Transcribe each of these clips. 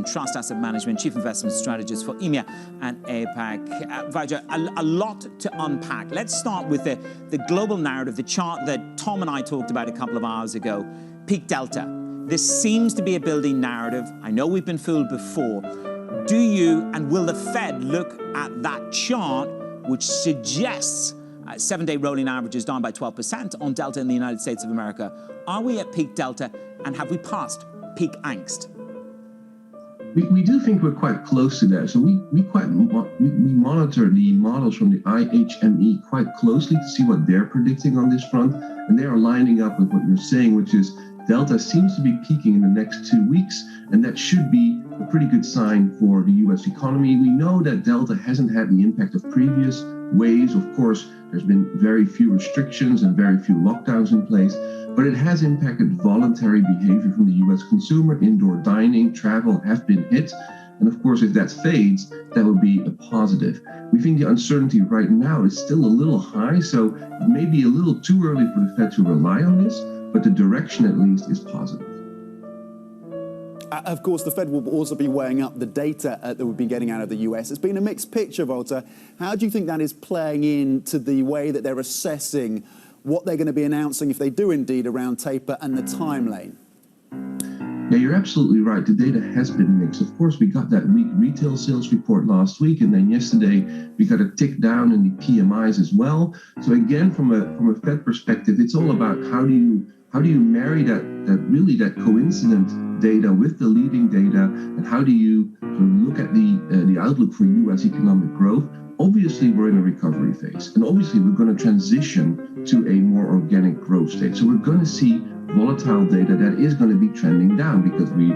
Northern Trust Asset Management, Chief Investment Strategist for EMEA and APAC. Vijay, a lot to unpack. Let's start with the global narrative, the chart that Tom and I talked about a couple of hours ago, peak delta. This seems to be a building narrative. I know we've been fooled before. Do you and will the Fed look at that chart, which suggests 7-day rolling averages down by 12% on delta in the United States of America? Are we at peak delta, and have we passed peak angst? We do think we're quite close to that. So we monitor the models from the IHME quite closely to see what they're predicting on this front, and they are lining up with what you're saying, which is delta seems to be peaking in the next 2 weeks, and that should be a pretty good sign for the U.S. economy. We know that delta hasn't had the impact of previous waves. Of course, there's been very few restrictions and very few lockdowns in place, but it has impacted voluntary behavior from the U.S. consumer. Indoor dining, travel have been hit. And of course, if that fades, that would be a positive. We think the uncertainty right now is still a little high, so it may be a little too early for the Fed to rely on this, but the direction at least is positive. Of course, the Fed will also be weighing up the data that we've been getting out of the US. It's been a mixed picture, Walter. How do you think that is playing into the way that they're assessing what they're going to be announcing, if they do indeed, around taper and the time lane? Yeah, you're absolutely right. The data has been mixed. Of course, we got that weak retail sales report last week, and then yesterday we got a tick down in the PMIs as well. So again, from a Fed perspective, it's all about how do you marry that coincident data with the leading data, and how do you sort of look at the outlook for U.S. economic growth? Obviously, we're in a recovery phase, and obviously we're going to transition to a more organic growth state. So we're going to see volatile data that is going to be trending down because we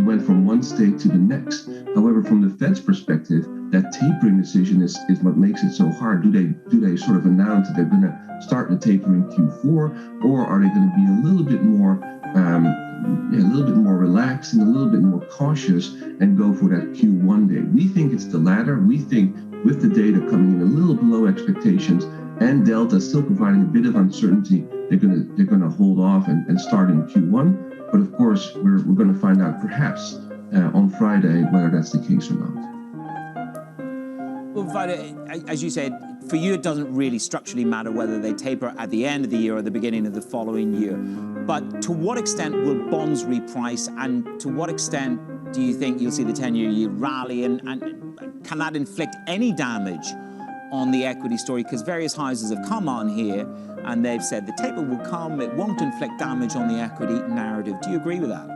went from one state to the next. However, from the Fed's perspective, that tapering decision is what makes it so hard. Do they sort of announce that they're going to start the taper in Q4, or are they going to be a little bit more relaxed and a little bit more cautious and go for that Q1 date? We think it's the latter. We think with the data coming in a little below expectations and delta still providing a bit of uncertainty, they're going to hold off and start in Q1. But of course, we're going to find out perhaps on Friday whether that's the case or not. Well, Vijay, as you said, for you it doesn't really structurally matter whether they taper at the end of the year or the beginning of the following year. But to what extent will bonds reprice, and to what extent do you think you'll see the 10-year yield rally, and can that inflict any damage on the equity story? Because various houses have come on here and they've said the taper will come, it won't inflict damage on the equity narrative. Do you agree with that?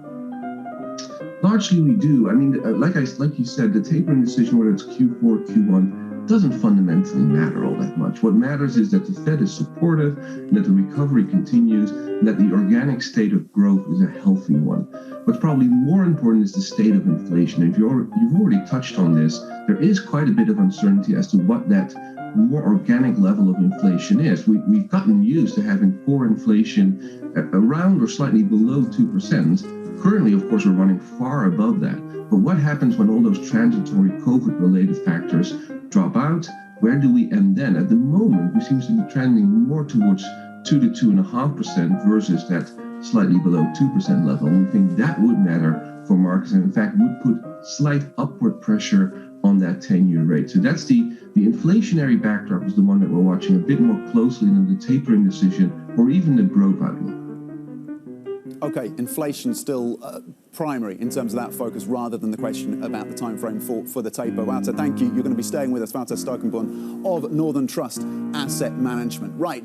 Largely we do. I mean, like you said, the tapering decision, whether it's Q4, Q1, doesn't fundamentally matter all that much. What matters is that the Fed is supportive, and that the recovery continues, and that the organic state of growth is a healthy one. What's probably more important is the state of inflation. And you've already touched on this. There is quite a bit of uncertainty as to what that more organic level of inflation is. We've gotten used to having core inflation around or slightly below 2%. Currently, of course, we're running far above that. But what happens when all those transitory COVID-related factors drop out? Where do we end then? At the moment, we seem to be trending more towards 2 to 2.5% versus that slightly below 2% level. And we think that would matter for markets, and in fact would put slight upward pressure on that 10-year rate. So that's the inflationary backdrop is the one that we're watching a bit more closely than the tapering decision or even the growth outlook. Okay, inflation still primary in terms of that focus rather than the question about the time frame for the taper. Walter, thank you. You're going to be staying with us. Walter Starkenborn of Northern Trust Asset Management. Right.